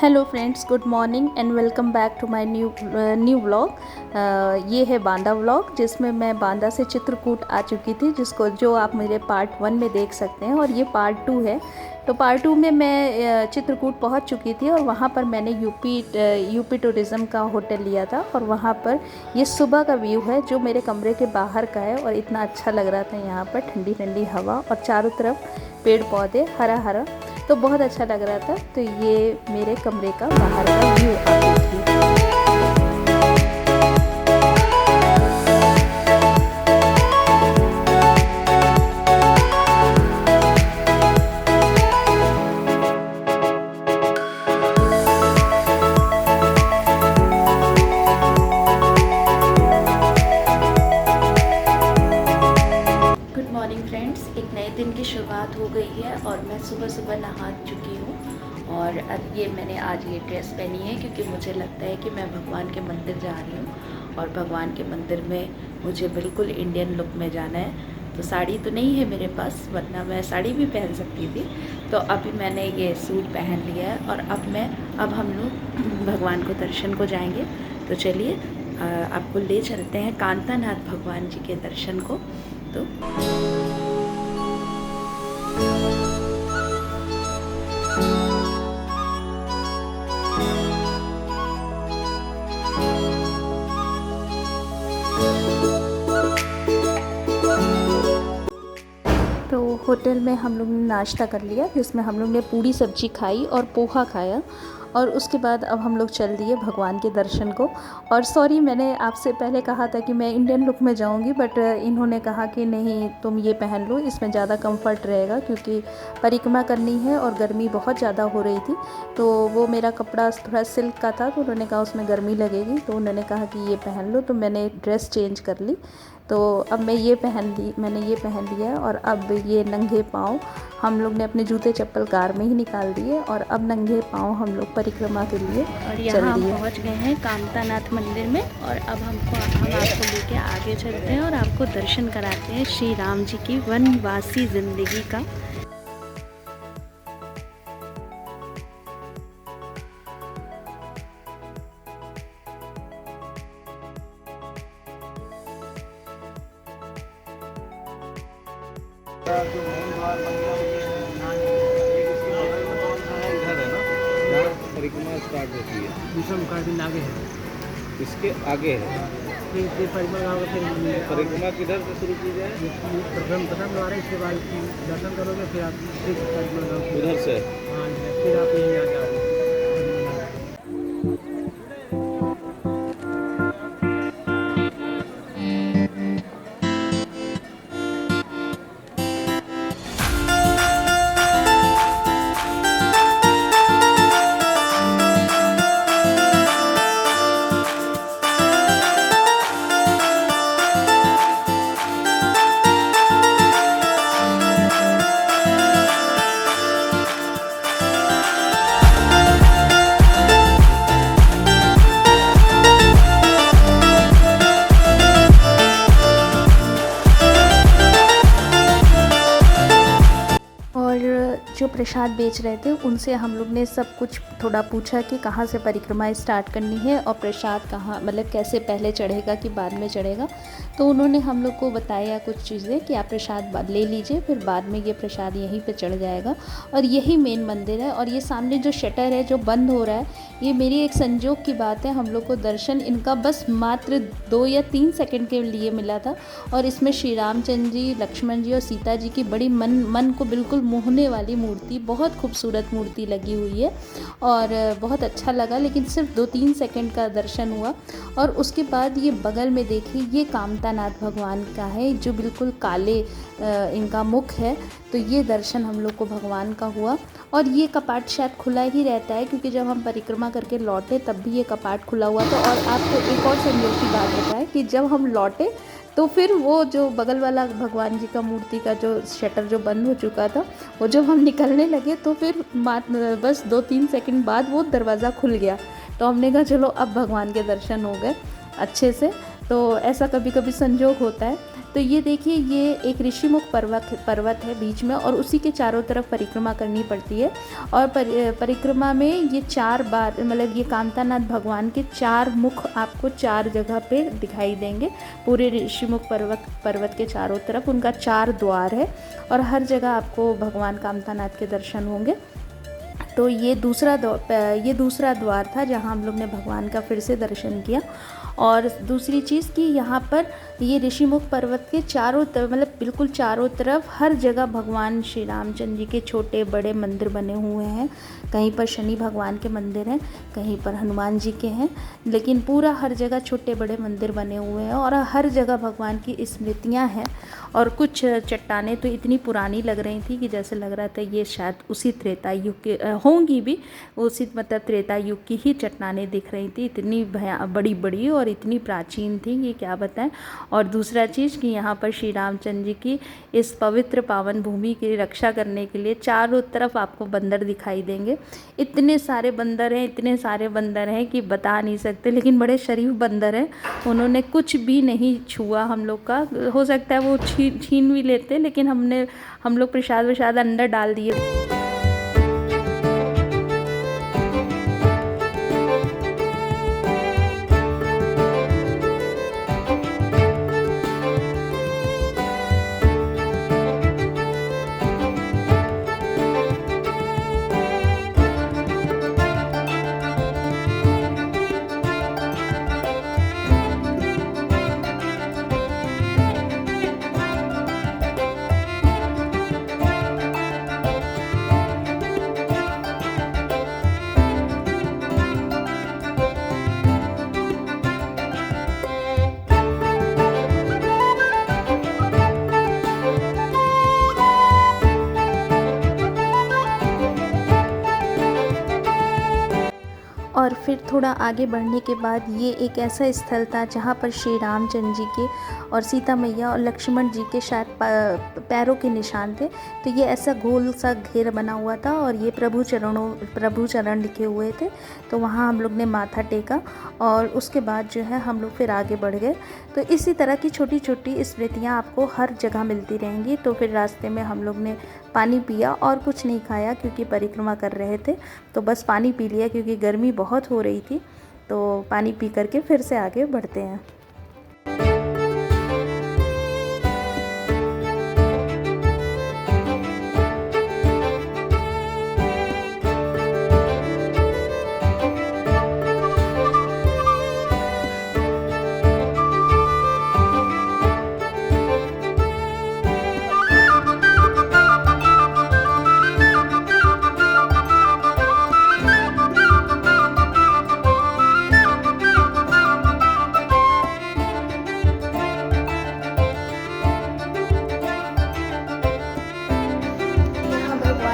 Hello friends, good morning and welcome back to my new vlog. ये है Banda vlog जिसमें मैं बांदा से चित्रकूट आ चुकी थी, जो आप मेरे पार्ट 1 में देख सकते हैं और ये पार्ट 2 है। तो पार्ट 2 में मैं चित्रकूट पहुंच चुकी थी और वहां पर मैंने यूपी टूरिज़्म का होटल लिया था और वहां पर ये सुबह का व्यू है जो मेरे कमरे के बाहर का है और इतना अच्छा लग रहा था। यहाँ पर ठंडी ठंडी हवा और चारों तरफ पेड़ पौधे हरा हरा, तो बहुत अच्छा लग रहा था। तो ये मेरे कमरे का बाहर का व्यू आ रही थी। फ्रेंड्स, एक नए दिन की शुरुआत हो गई है और मैं सुबह सुबह नहा चुकी हूँ और अब मैंने आज ये ड्रेस पहनी है क्योंकि मुझे लगता है कि मैं भगवान के मंदिर जा रही हूँ और भगवान के मंदिर में मुझे बिल्कुल इंडियन लुक में जाना है। तो साड़ी तो नहीं है मेरे पास, वरना मैं साड़ी भी पहन सकती थी। तो अभी मैंने ये सूट पहन लिया है और अब हम लोग भगवान को दर्शन को जाएंगे। तो चलिए आपको ले चलते हैं कांतानाथ भगवान जी के दर्शन को। तो होटल में हम लोग ने नाश्ता कर लिया, जिसमें हम लोग ने पूरी सब्जी खाई और पोहा खाया और उसके बाद अब हम लोग चल दिए भगवान के दर्शन को। और सॉरी, मैंने आपसे पहले कहा था कि मैं इंडियन लुक में जाऊंगी, बट इन्होंने कहा कि नहीं, तुम ये पहन लो, इसमें ज़्यादा कंफर्ट रहेगा क्योंकि परिक्रमा करनी है और गर्मी बहुत ज़्यादा हो रही थी। तो वो मेरा कपड़ा थोड़ा सिल्क का था, तो उन्होंने कहा उसमें गर्मी लगेगी, तो उन्होंने कहा कि ये पहन लो। तो मैंने ड्रेस चेंज कर ली, तो अब मैंने ये पहन लिया और अब ये नंगे पाँव हम लोग ने अपने जूते चप्पल कार में ही निकाल दिए और अब नंगे पाँव हम लोग परिक्रमा के लिए और यहाँ हम पहुँच गए हैं कांतानाथ मंदिर में। और अब हम आपको लेके आगे चलते हैं और आपको दर्शन कराते हैं श्री राम जी की वनवासी जिंदगी का। जो मेन द्वार इधर है ना, जहाँ परिक्रमा स्टार्ट होती है, दूसरा मुकाबिल आगे है, इसके आगे है। फिर परिक्रमा किधर से शुरू की जाए? प्रथम द्वार है, इसके बाद दर्शन करोगे फिर आप उधर से। हाँ, फिर आप यहीं आ जाओगे। जो प्रसाद बेच रहे थे उनसे हम लोग ने सब कुछ थोड़ा पूछा कि कहाँ से परिक्रमा स्टार्ट करनी है और प्रसाद कहाँ, मतलब कैसे पहले चढ़ेगा कि बाद में चढ़ेगा। तो उन्होंने हम लोग को बताया कुछ चीज़ें कि आप प्रसाद ले लीजिए, फिर बाद में ये प्रसाद यहीं पे चढ़ जाएगा और यही मेन मंदिर है। और ये सामने जो शटर है जो बंद हो रहा है, ये मेरी एक संजोग की बात है, हम लोग को दर्शन इनका बस मात्र 2 या 3 सेकंड के लिए मिला था। और इसमें श्री रामचंद्र जी, लक्ष्मण जी और सीता जी की बड़ी मन को बिल्कुल मोहने वाली मूर्ति, बहुत खूबसूरत मूर्ति लगी हुई है और बहुत अच्छा लगा। लेकिन सिर्फ 2-3 सेकंड का दर्शन हुआ और उसके बाद ये बगल में देखिए, ये कांतानाथ भगवान का है जो बिल्कुल काले इनका मुख है। तो ये दर्शन हम लोग को भगवान का हुआ और ये कपाट शायद खुला ही रहता है क्योंकि जब हम परिक्रमा करके लौटे तब भी ये कपाट खुला हुआ था। और आपको एक और संयोग की बात बताएं कि जब हम लौटे तो फिर वो जो बगल वाला भगवान जी का मूर्ति का जो शटर जो बंद हो चुका था, वो जब हम निकलने लगे तो फिर बस 2-3 सेकंड बाद वो दरवाज़ा खुल गया। तो हमने कहा चलो अब भगवान के दर्शन हो गए अच्छे से। तो ऐसा कभी कभी संजोग होता है। तो ये देखिए, ये एक ऋषिमुख पर्वत है बीच में, और उसी के चारों तरफ परिक्रमा करनी पड़ती है। और परिक्रमा में ये 4 बार, मतलब ये कामतानाथ भगवान के 4 मुख आपको 4 जगह पे दिखाई देंगे। पूरे ऋषिमुख पर्वत के चारों तरफ उनका 4 द्वार है, और हर जगह आपको भगवान कामतानाथ के दर्शन होंगे। तो ये दूसरा द्वार था जहाँ हम लोग ने भगवान का फिर से दर्शन किया। और दूसरी चीज़ कि यहाँ पर ये ऋषिमुख पर्वत के चारों तरफ, मतलब बिल्कुल चारों तरफ हर जगह भगवान श्री रामचंद्र जी के छोटे बड़े मंदिर बने हुए हैं। कहीं पर शनि भगवान के मंदिर हैं, कहीं पर हनुमान जी के हैं, लेकिन पूरा हर जगह छोटे बड़े मंदिर बने हुए हैं, और हर जगह भगवान की स्मृतियाँ हैं। और कुछ चट्टानें तो इतनी पुरानी लग रही थी कि जैसे लग रहा था ये शायद उसी त्रेता युग के होंगी भी, उसी मतलब त्रेता युग की ही चट्टानें दिख रही थी। इतनी बड़ी बड़ी और इतनी प्राचीन थी, ये क्या बताएं। और दूसरा चीज़ कि यहाँ पर श्री रामचंद्र जी की इस पवित्र पावन भूमि की रक्षा करने के लिए चारों तरफ आपको बंदर दिखाई देंगे। इतने सारे बंदर हैं कि बता नहीं सकते, लेकिन बड़े शरीफ बंदर हैं। उन्होंने कुछ भी नहीं छुआ हम लोग का। हो सकता है वो छीन भी लेते, लेकिन हम लोग प्रसाद अंदर डाल दिए। और फिर थोड़ा आगे बढ़ने के बाद ये एक ऐसा स्थल था जहाँ पर श्री रामचंद्र जी के और सीता मैया और लक्ष्मण जी के शायद पैरों के निशान थे। तो ये ऐसा गोल सा घेर बना हुआ था, और ये प्रभु चरण लिखे हुए थे। तो वहाँ हम लोग ने माथा टेका, और उसके बाद जो है हम लोग फिर आगे बढ़ गए। तो इसी तरह की छोटी छोटी स्मृतियाँ आपको हर जगह मिलती रहेंगी। तो फिर रास्ते में हम लोग ने पानी पिया और कुछ नहीं खाया, क्योंकि परिक्रमा कर रहे थे। तो बस पानी पी लिया, क्योंकि गर्मी बहुत हो रही थी। तो पानी पी करके फिर से आगे बढ़ते हैं।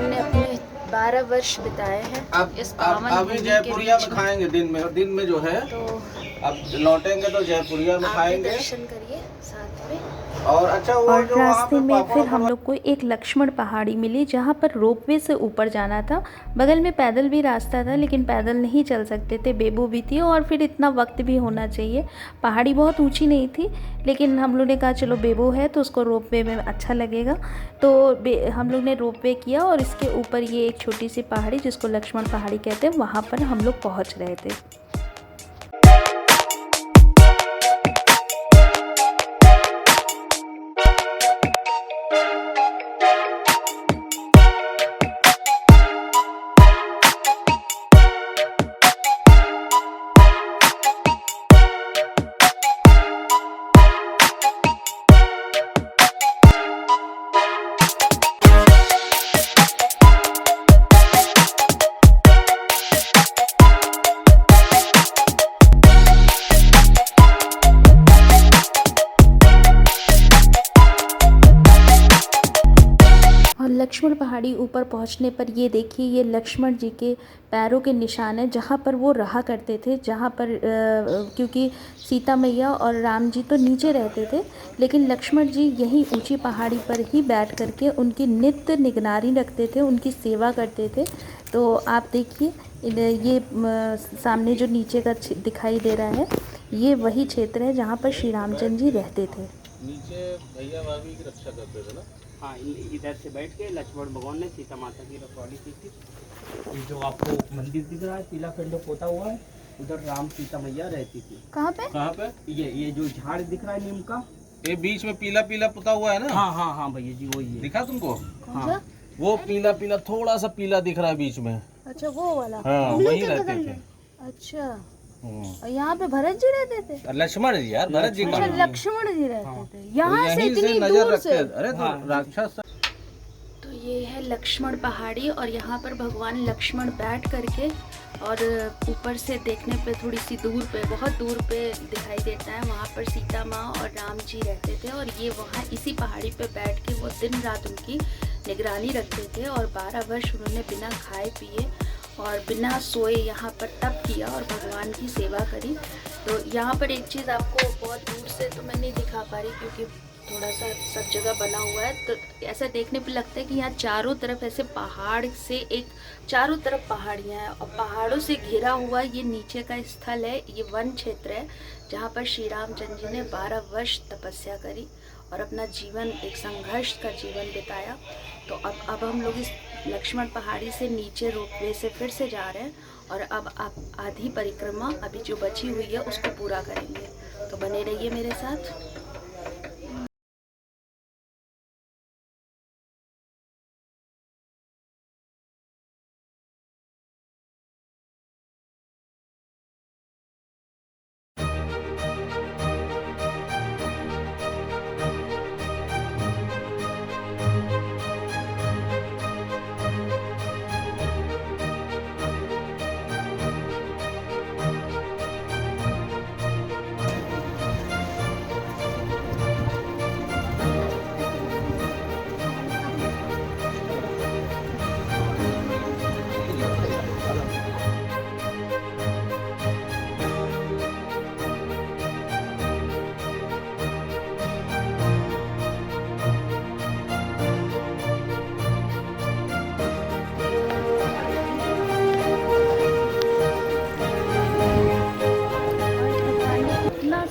ने अपने 12 वर्ष बिताए हैं इस पावन अभी जयपुरिया में खाएंगे दिन में जो है। तो अब लौटेंगे तो जयपुरिया में खाएंगे। दर्शन करिए साथ में। और अच्छा वो और जो रास्ते में फिर हम लोग को एक लक्ष्मण पहाड़ी मिली, जहाँ पर रोपवे से ऊपर जाना था। बगल में पैदल भी रास्ता था, लेकिन पैदल नहीं चल सकते थे, बेबो भी थी, और फिर इतना वक्त भी होना चाहिए। पहाड़ी बहुत ऊंची नहीं थी, लेकिन हम लोग ने कहा चलो बेबो है तो उसको रोपवे में अच्छा लगेगा। तो हम लोग ने रोपवे किया, और इसके ऊपर ये एक छोटी सी पहाड़ी जिसको लक्ष्मण पहाड़ी कहते हैं, वहाँ पर हम लोग पहुँच रहे थे। लक्ष्मण पहाड़ी ऊपर पहुंचने पर ये देखिए, ये लक्ष्मण जी के पैरों के निशान है, जहाँ पर वो रहा करते थे। जहाँ पर क्योंकि सीता मैया और राम जी तो नीचे रहते थे, लेकिन लक्ष्मण जी यहीं ऊंची पहाड़ी पर ही बैठ करके उनकी नित्य निगरानी रखते थे, उनकी सेवा करते थे। तो आप देखिए, ये सामने जो नीचे का दिखाई दे रहा है, ये वही क्षेत्र है जहाँ पर श्री रामचंद्र जी रहते थे। नीचे भैया भाभी की रक्षा करते थे ना। हाँ, इधर से बैठ के लक्ष्मण भगवान ने सीता माता की रखवाली की थी। ये जो आपको मंदिर दिख रहा है पीला खंड पोता हुआ है, उधर राम सीता मैया रहती थी। कहाँ पे? कहाँ पे? ये जो झाड़ दिख रहा है नीम का, ये बीच में पीला पीला पुता हुआ है ना। हाँ हाँ हाँ भैया जी वही है। दिखा तुमको? कौन हाँ। सा? वो पीला पीला थोड़ा सा पीला दिख रहा है बीच में। अच्छा वो वाला। हाँ वही रहते थे। अच्छा, हम्म। और यहाँ पे भरत जी रहते थे? लक्ष्मण जी यार, भरत जी अच्छा, का लक्ष्मण जी रहते हाँ। थे यहाँ से यहीं से इतनी नजर दूर रखते से? अरे तो हाँ। राक्षस। तो ये है लक्ष्मण पहाड़ी और यहाँ पर भगवान लक्ष्मण बैठ करके और ऊपर से देखने पे थोड़ी सी दूर पे, बहुत दूर पे दिखाई देता है, वहाँ पर सीता माँ और राम जी रहते थे। और ये वहाँ इसी पहाड़ी पे बैठ के वो दिन रात उनकी निगरानी रखते थे। और 12 वर्ष उन्होंने बिना खाए पिए और बिना सोए यहाँ पर तप किया और भगवान की सेवा करी। तो यहाँ पर एक चीज़ आपको बहुत दूर से तो मैं नहीं दिखा पा रही क्योंकि थोड़ा सा सब जगह बना हुआ है, तो ऐसा देखने पे लगता है कि यहाँ चारों तरफ ऐसे पहाड़ से एक चारों तरफ पहाड़ियाँ हैं और पहाड़ों से घिरा हुआ ये नीचे का स्थल है। ये वन क्षेत्र है जहाँ पर श्री रामचंद्र जी ने 12 वर्ष तपस्या करी और अपना जीवन एक संघर्ष का जीवन बिताया। तो अब हम लोग इस लक्ष्मण पहाड़ी से नीचे रोपवे से फिर से जा रहे हैं और अब आप आधी परिक्रमा अभी जो बची हुई है उसको पूरा करेंगे। तो बने रहिए मेरे साथ।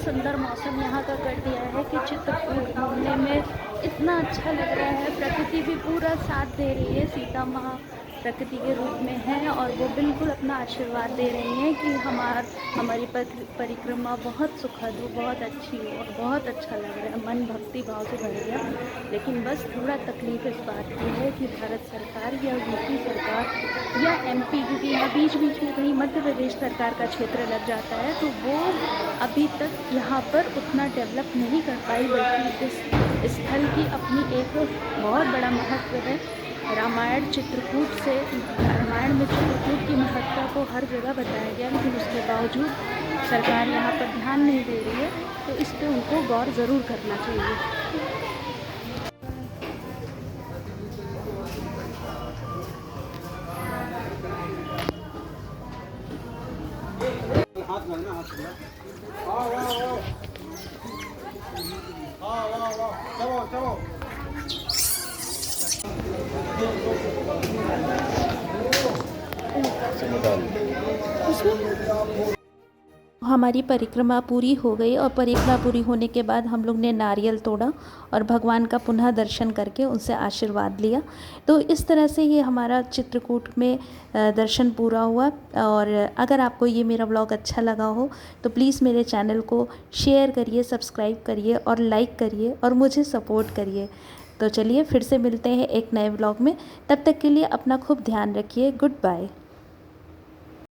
सुंदर मौसम यहाँ का कर दिया है कि चित्रकूट घूमने में इतना अच्छा लग रहा है। प्रकृति भी पूरा साथ दे रही है। सीता माँ प्रकृति के रूप में है और वो बिल्कुल अपना आशीर्वाद दे रही हैं कि हमारी परिक्रमा बहुत सुखद हो, बहुत अच्छी हो और बहुत अच्छा लग रहा है। मन भक्ति भाव से भर गया। लेकिन बस थोड़ा तकलीफ इस बात की है कि भारत सरकार या यूपी सरकार या एमपी, क्योंकि यहाँ बीच बीच में कहीं मध्य प्रदेश सरकार का क्षेत्र लग जाता है, तो वो अभी तक यहाँ पर उतना डेवलप नहीं कर पाई। बल्कि इस स्थल की अपनी एक बहुत बड़ा महत्व है। रामायण में चित्रकूट की महत्ता को हर जगह बताया गया, लेकिन उसके बावजूद सरकार यहाँ पर ध्यान नहीं दे रही है। तो इस पे उनको गौर ज़रूर करना चाहिए। हमारी परिक्रमा पूरी हो गई और परिक्रमा पूरी होने के बाद हम लोग ने नारियल तोड़ा और भगवान का पुनः दर्शन करके उनसे आशीर्वाद लिया। तो इस तरह से ये हमारा चित्रकूट में दर्शन पूरा हुआ। और अगर आपको ये मेरा व्लॉग अच्छा लगा हो तो प्लीज़ मेरे चैनल को शेयर करिए, सब्सक्राइब करिए और लाइक करिए और मुझे सपोर्ट करिए। तो चलिए फिर से मिलते हैं एक नए व्लॉग में। तब तक के लिए अपना खूब ध्यान रखिए। Good bye.